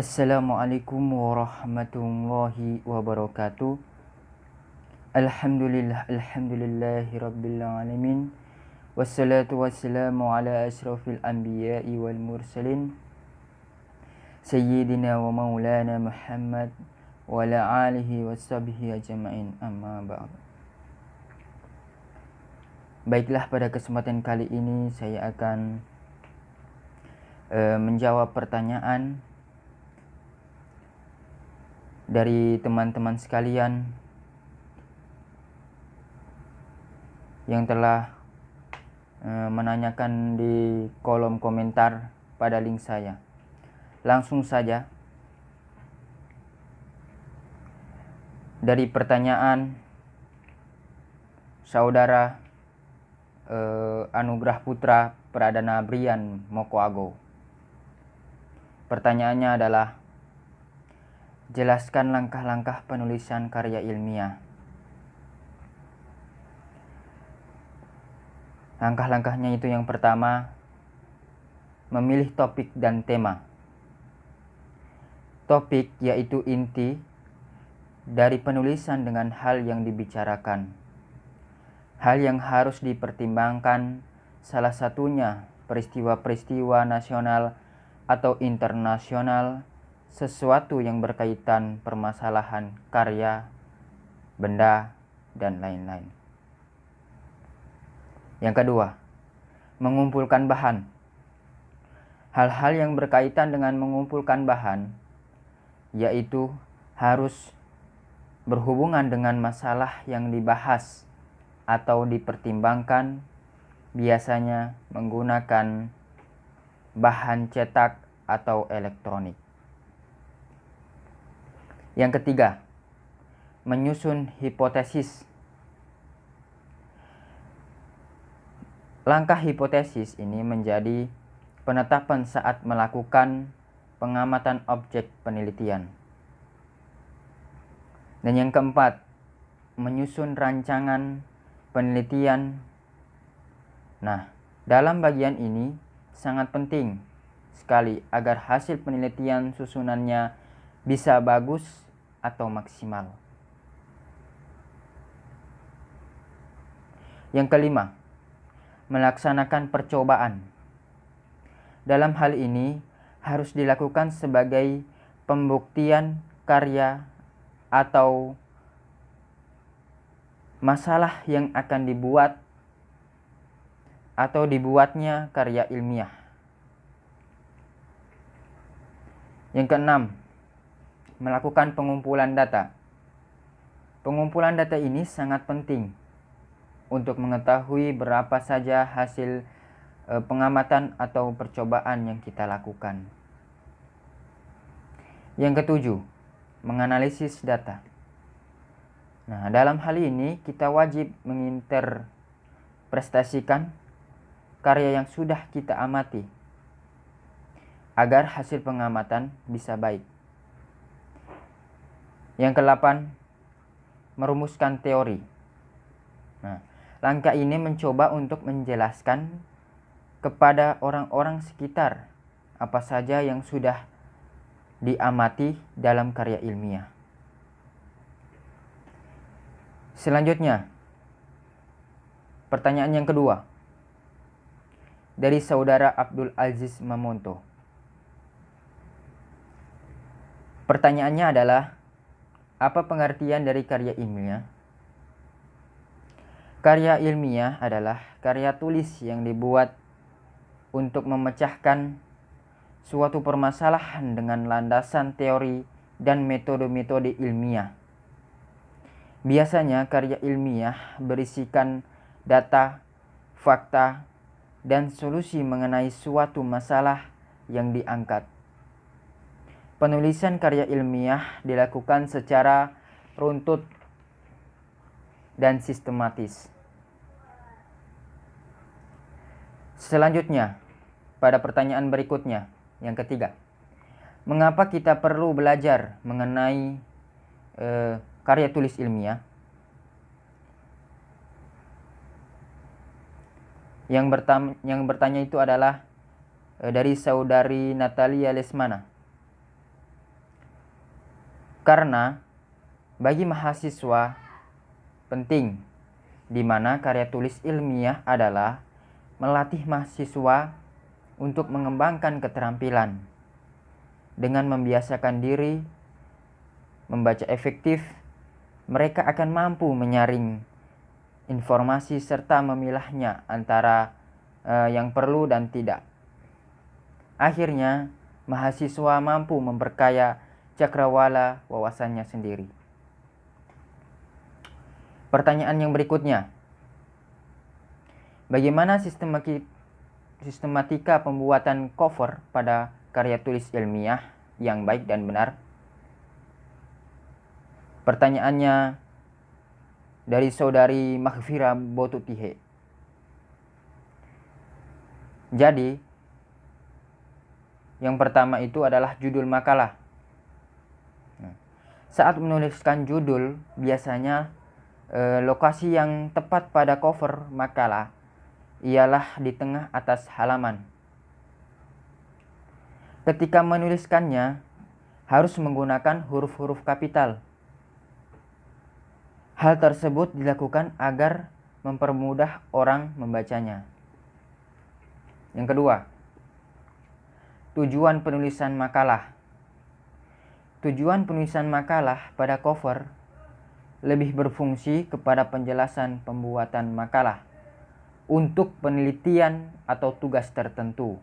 Assalamualaikum warahmatullahi wabarakatuh. Alhamdulillahi rabbil alamin. Wassalatu wassalamu ala asrafil anbiya'i wal mursalin Sayyidina wa maulana Muhammad wa ala alihi washabihi ajma'in, amma ba'd. Baiklah, pada kesempatan kali ini saya akan menjawab pertanyaan dari teman-teman sekalian yang telah menanyakan di kolom komentar pada link saya. Langsung saja dari pertanyaan saudara Anugrah Putra Pradana Brian Mokoago. Pertanyaannya adalah, jelaskan langkah-langkah penulisan karya ilmiah. Langkah-langkahnya itu yang pertama, memilih topik dan tema. Topik yaitu inti dari penulisan dengan hal yang dibicarakan. Hal yang harus dipertimbangkan salah satunya peristiwa-peristiwa nasional atau internasional, sesuatu yang berkaitan permasalahan karya, benda, dan lain-lain. Yang kedua, mengumpulkan bahan. Hal-hal yang berkaitan dengan mengumpulkan bahan, yaitu harus berhubungan dengan masalah yang dibahas atau dipertimbangkan, biasanya menggunakan bahan cetak atau elektronik. Yang ketiga, menyusun hipotesis. Langkah hipotesis ini menjadi penetapan saat melakukan pengamatan objek penelitian. Dan yang keempat, menyusun rancangan penelitian. Nah, dalam bagian ini sangat penting sekali agar hasil penelitian susunannya bisa bagus atau maksimal. Yang kelima, melaksanakan percobaan. Dalam hal ini harus dilakukan sebagai pembuktian karya atau masalah yang akan dibuat atau dibuatnya karya ilmiah. Yang keenam, melakukan pengumpulan data. Pengumpulan data ini sangat penting untuk mengetahui berapa saja hasil pengamatan atau percobaan yang kita lakukan. Yang ketujuh, menganalisis data. Nah, dalam hal ini kita wajib menginterpretasikan karya yang sudah kita amati agar hasil pengamatan bisa baik. Yang kedelapan, merumuskan teori. Nah, langkah ini mencoba untuk menjelaskan kepada orang-orang sekitar apa saja yang sudah diamati dalam karya ilmiah. Selanjutnya, pertanyaan yang kedua dari saudara Abdul Aziz Mamonto. Pertanyaannya adalah, apa pengertian dari karya ilmiah? Karya ilmiah adalah karya tulis yang dibuat untuk memecahkan suatu permasalahan dengan landasan teori dan metode-metode ilmiah. Biasanya karya ilmiah berisikan data, fakta, dan solusi mengenai suatu masalah yang diangkat. Penulisan karya ilmiah dilakukan secara runtut dan sistematis. Selanjutnya, pada pertanyaan berikutnya, yang ketiga, mengapa kita perlu belajar mengenai karya tulis ilmiah? Yang bertanya itu adalah dari saudari Natalia Lesmana. Karena bagi mahasiswa penting, di mana karya tulis ilmiah adalah melatih mahasiswa untuk mengembangkan keterampilan. Dengan membiasakan diri membaca efektif, mereka akan mampu menyaring informasi serta memilahnya antara yang perlu dan tidak. Akhirnya, mahasiswa mampu memperkaya cakrawala wawasannya sendiri. Pertanyaan yang berikutnya, bagaimana sistematika pembuatan cover pada karya tulis ilmiah yang baik dan benar? Pertanyaannya dari saudari Maghfira Botutihe. Jadi, yang pertama itu adalah judul makalah. Saat menuliskan judul, biasanya lokasi yang tepat pada cover makalah ialah di tengah atas halaman. Ketika menuliskannya, harus menggunakan huruf-huruf kapital. Hal tersebut dilakukan agar mempermudah orang membacanya. Yang kedua, tujuan penulisan makalah. Tujuan penulisan makalah pada cover lebih berfungsi kepada penjelasan pembuatan makalah untuk penelitian atau tugas tertentu.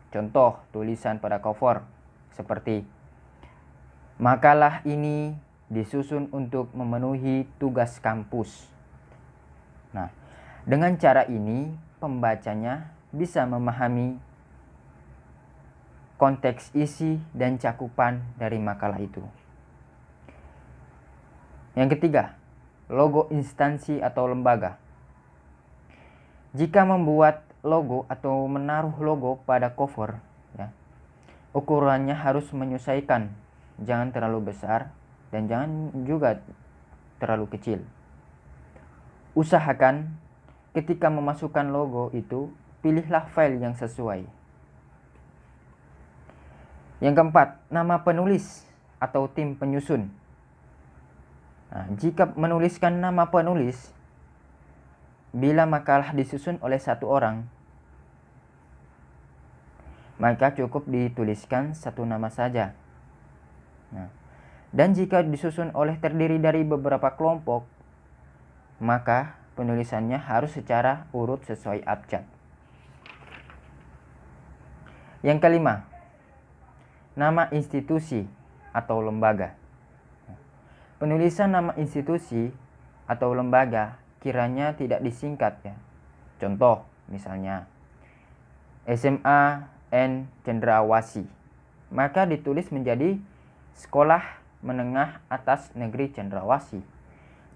Contoh tulisan pada cover seperti makalah ini disusun untuk memenuhi tugas kampus. Nah, dengan cara ini pembacanya bisa memahami konteks isi dan cakupan dari makalah itu. Yang ketiga, logo instansi atau lembaga. Jika membuat logo atau menaruh logo pada cover, ukurannya harus menyesuaikan, jangan terlalu besar dan jangan juga terlalu kecil. Usahakan ketika memasukkan logo itu, pilihlah file yang sesuai. Yang keempat, nama penulis atau tim penyusun. Nah, jika menuliskan nama penulis, bila makalah disusun oleh satu orang, maka cukup dituliskan satu nama saja. Nah, dan jika disusun oleh terdiri dari beberapa kelompok, maka penulisannya harus secara urut sesuai abjad. Yang kelima, nama institusi atau lembaga. Penulisan nama institusi atau lembaga kiranya tidak disingkat ya. Contoh misalnya SMA N Cendrawasih, maka ditulis menjadi Sekolah Menengah Atas Negeri Cendrawasih.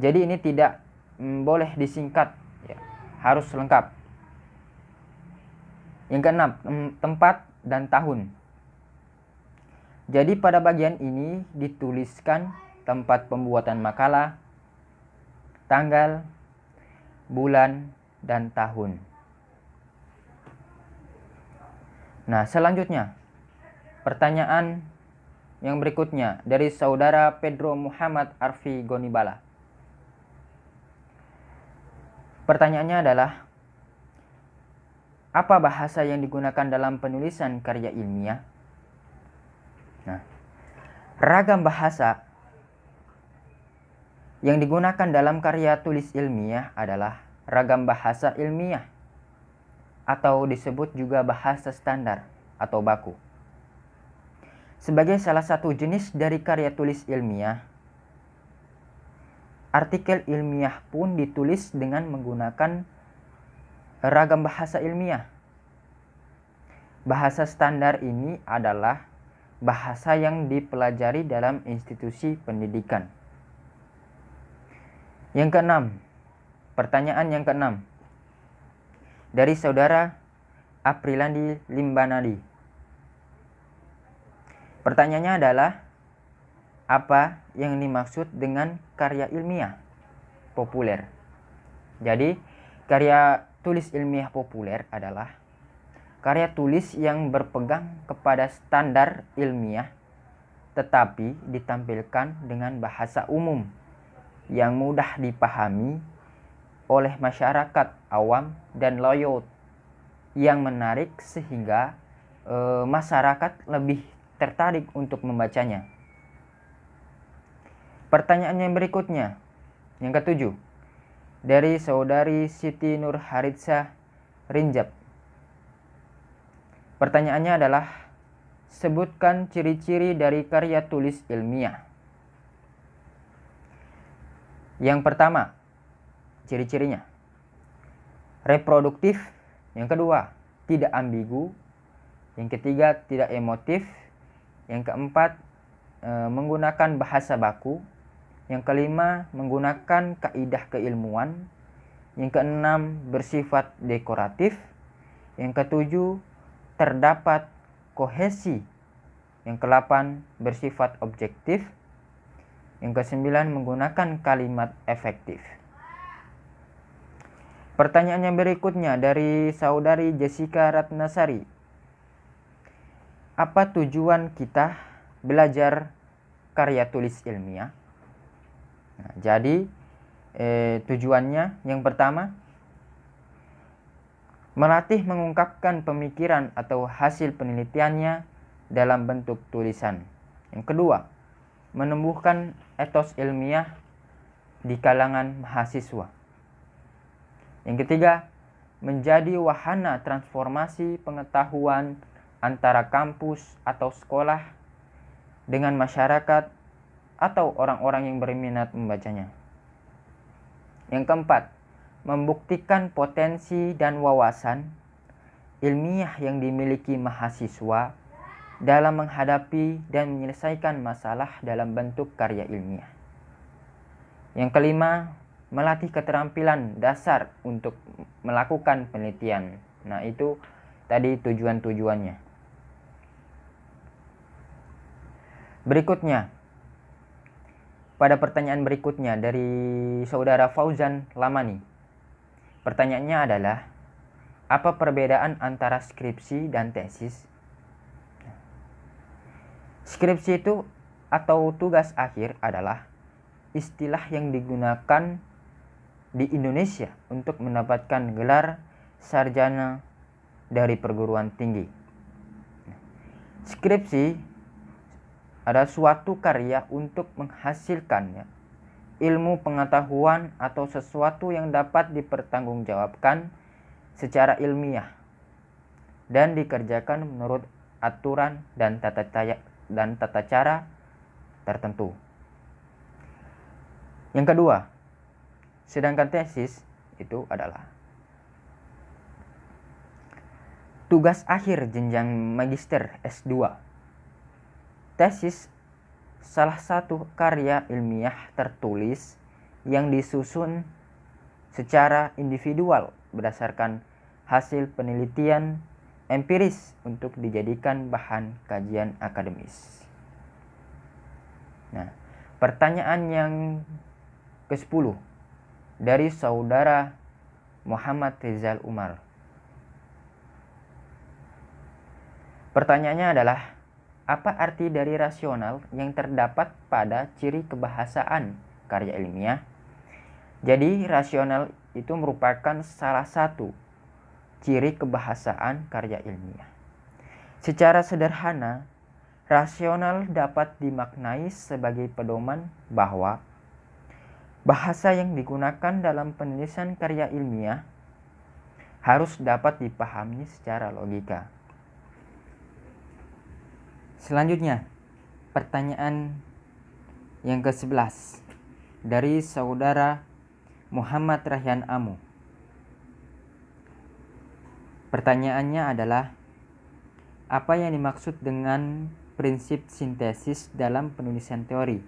Jadi ini tidak boleh disingkat ya, harus lengkap. Yang keenam, tempat dan tahun. Jadi pada bagian ini dituliskan tempat pembuatan makalah, tanggal, bulan, dan tahun. Nah, selanjutnya pertanyaan yang berikutnya dari saudara Pedro Muhammad Arfi Gonibala. Pertanyaannya adalah, apa bahasa yang digunakan dalam penulisan karya ilmiah? Nah, ragam bahasa yang digunakan dalam karya tulis ilmiah adalah ragam bahasa ilmiah atau disebut juga bahasa standar atau baku. Sebagai salah satu jenis dari karya tulis ilmiah, artikel ilmiah pun ditulis dengan menggunakan ragam bahasa ilmiah. Bahasa standar ini adalah bahasa yang dipelajari dalam institusi pendidikan. Yang keenam, pertanyaan yang keenam dari saudara Aprilandi Limbanadi. Pertanyaannya adalah, apa yang dimaksud dengan karya ilmiah populer? Jadi, karya tulis ilmiah populer adalah karya tulis yang berpegang kepada standar ilmiah tetapi ditampilkan dengan bahasa umum yang mudah dipahami oleh masyarakat awam dan layout yang menarik sehingga masyarakat lebih tertarik untuk membacanya. Pertanyaan yang berikutnya, yang ketujuh, dari saudari Siti Nurharitsa Rinjab. Pertanyaannya adalah, sebutkan ciri-ciri dari karya tulis ilmiah. Yang pertama, ciri-cirinya reproduktif. Yang kedua, tidak ambigu. Yang ketiga, tidak emotif. Yang keempat, menggunakan bahasa baku. Yang kelima, menggunakan kaidah keilmuan. Yang keenam, bersifat dekoratif. Yang ketujuh, terdapat kohesi. Yang kedelapan, bersifat objektif. Yang kesembilan, menggunakan kalimat efektif. Pertanyaan yang berikutnya dari saudari Jessica Ratnasari. Apa tujuan kita belajar karya tulis ilmiah? Nah, jadi tujuannya yang pertama, melatih mengungkapkan pemikiran atau hasil penelitiannya dalam bentuk tulisan. Yang kedua, menumbuhkan etos ilmiah di kalangan mahasiswa. Yang ketiga, menjadi wahana transformasi pengetahuan antara kampus atau sekolah dengan masyarakat atau orang-orang yang berminat membacanya. Yang keempat, membuktikan potensi dan wawasan ilmiah yang dimiliki mahasiswa dalam menghadapi dan menyelesaikan masalah dalam bentuk karya ilmiah. Yang kelima, melatih keterampilan dasar untuk melakukan penelitian. Nah, itu tadi tujuan-tujuannya. Berikutnya, pada pertanyaan berikutnya dari saudara Fauzan Lamani. Pertanyaannya adalah, apa perbedaan antara skripsi dan tesis? Skripsi itu atau tugas akhir adalah istilah yang digunakan di Indonesia untuk mendapatkan gelar sarjana dari perguruan tinggi. Skripsi adalah suatu karya untuk menghasilkan ilmu pengetahuan atau sesuatu yang dapat dipertanggungjawabkan secara ilmiah dan dikerjakan menurut aturan dan tata cara tertentu. Yang kedua, sedangkan tesis itu adalah tugas akhir jenjang magister S2. Tesis salah satu karya ilmiah tertulis yang disusun secara individual berdasarkan hasil penelitian empiris untuk dijadikan bahan kajian akademis. Nah, pertanyaan yang ke-10 dari saudara Muhammad Rizal Umar. Pertanyaannya adalah, apa arti dari rasional yang terdapat pada ciri kebahasaan karya ilmiah? Jadi, rasional itu merupakan salah satu ciri kebahasaan karya ilmiah. Secara sederhana, rasional dapat dimaknai sebagai pedoman bahwa bahasa yang digunakan dalam penulisan karya ilmiah harus dapat dipahami secara logika. Selanjutnya, pertanyaan yang ke-11 dari saudara Muhammad Rahyan Amu. Pertanyaannya adalah, apa yang dimaksud dengan prinsip sintesis dalam penulisan teori?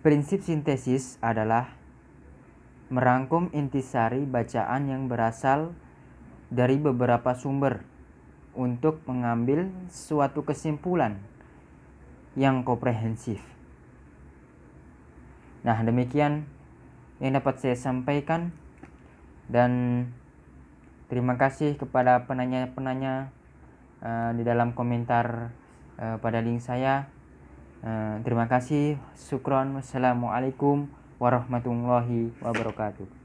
Prinsip sintesis adalah merangkum intisari bacaan yang berasal dari beberapa sumber untuk mengambil suatu kesimpulan yang komprehensif. Nah, demikian yang dapat saya sampaikan, dan terima kasih kepada penanya-penanya di dalam komentar pada link saya. Terima kasih. Syukron. Wassalamualaikum warahmatullahi wabarakatuh.